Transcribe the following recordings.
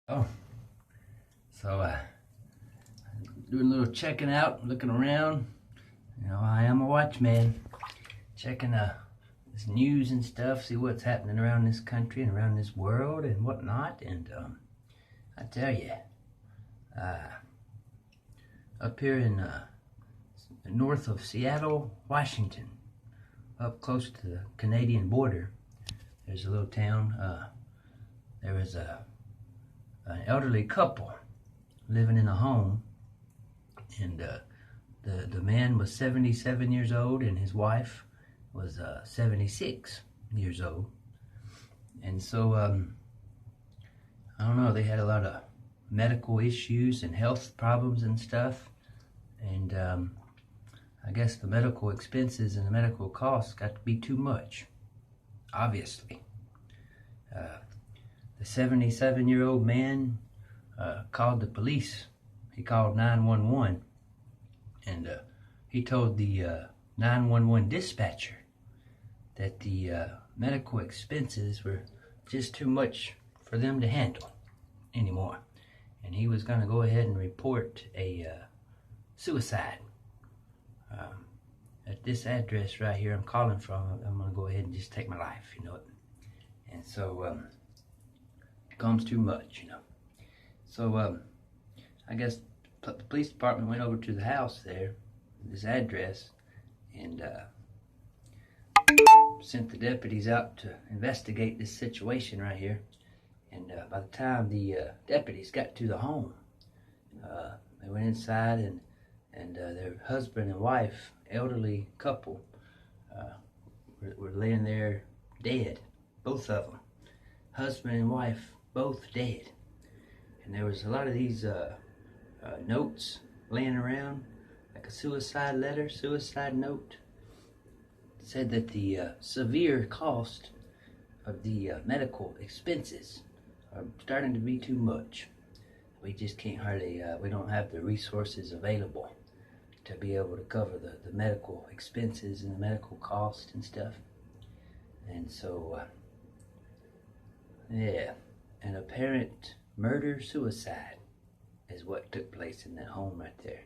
Oh, so doing a little checking out, looking around. I am a watchman, checking this news and stuff, see what's happening around this country and around this world and whatnot. And I tell you, uh, up here in north of Seattle, Washington, up close to the Canadian border, there's a little town. There was an elderly couple living in a home, and the man was 77 years old and his wife was 76 years old. And so I don't know, they had a lot of medical issues and health problems and stuff. And I guess the medical expenses and the medical costs got to be too much, obviously. The 77-year-old man called the police. He called 911, and he told the 911 dispatcher that the medical expenses were just too much for them to handle anymore. And he was going to go ahead and report a suicide. At this address right here I'm calling from, I'm going to go ahead and just take my life, And so it comes too much, So I guess the police department went over to the house there, this address, and sent the deputies out to investigate this situation right here. And by the time the deputies got to the home, they went inside, and their husband and wife, elderly couple, were laying there dead, both of them. Husband and wife, both dead. And there was a lot of these notes laying around, like a suicide letter, suicide note. It said that the severe cost of the medical expenses are starting to be too much. We just can't hardly, we don't have the resources available to be able to cover the medical expenses and the medical cost and stuff. And so, yeah, an apparent murder-suicide is what took place in that home right there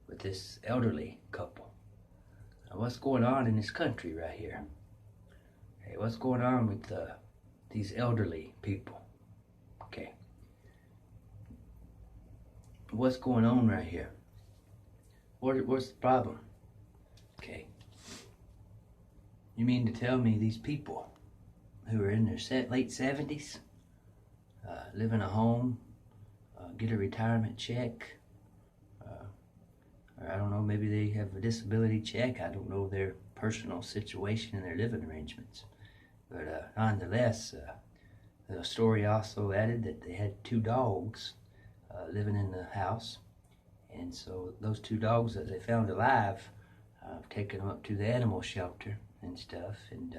with this elderly couple. Now, what's going on in this country right here? Hey, what's going on with these elderly people? Okay. What's going on right here? What's the problem? Okay. You mean to tell me these people who are in their late 70s, live in a home, get a retirement check, or I don't know, maybe they have a disability check. I don't know their personal situation and their living arrangements. But nonetheless, the story also added that they had two dogs living in the house. And so those two dogs that they found alive, taken them up to the animal shelter and stuff. And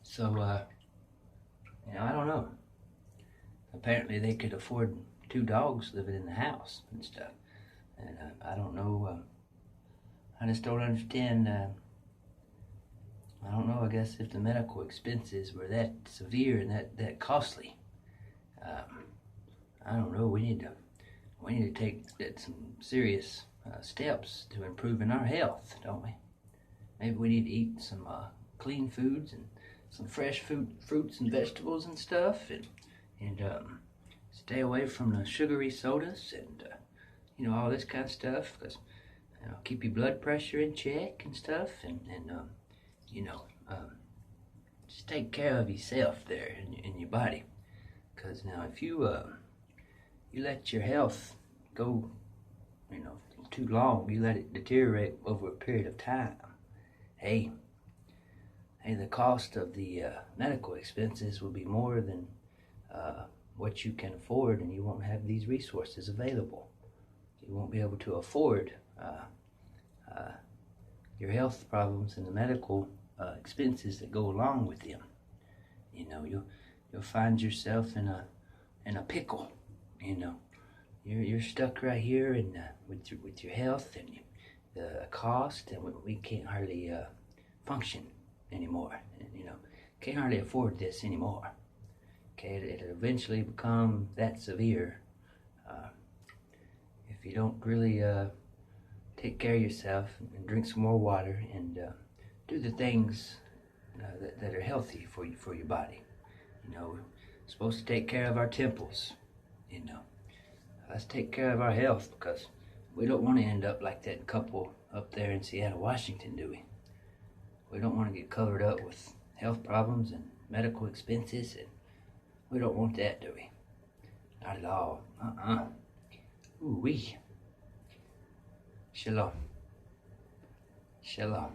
so, I don't know. Apparently they could afford two dogs living in the house and stuff. And I don't know. I just don't understand. I don't know, I guess, if the medical expenses were that severe and that costly. I don't know. We need to take some serious steps to improving our health, don't we? Maybe we need to eat some clean foods and some fresh fruits and vegetables and stuff, and stay away from the sugary sodas and all this kind of stuff, because keep your blood pressure in check and stuff, and just take care of yourself there in your body, because now if you let your health go, too long, you let it deteriorate over a period of time. Hey, the cost of the medical expenses will be more than what you can afford, and you won't have these resources available. You won't be able to afford your health problems and the medical expenses that go along with them. You'll find yourself in a pickle. You're stuck right here, and with your health and the cost, and we can't hardly function anymore. Can't hardly afford this anymore. Okay, it'll eventually become that severe if you don't really take care of yourself and drink some more water and do the things that are healthy for your body. You know, we're supposed to take care of our temples. You know, let's take care of our health, because we don't want to end up like that couple up there in Seattle, Washington, do we? We don't want to get covered up with health problems and medical expenses, and we don't want that, do we? Not at all. Ooh-wee. Shalom. Shalom.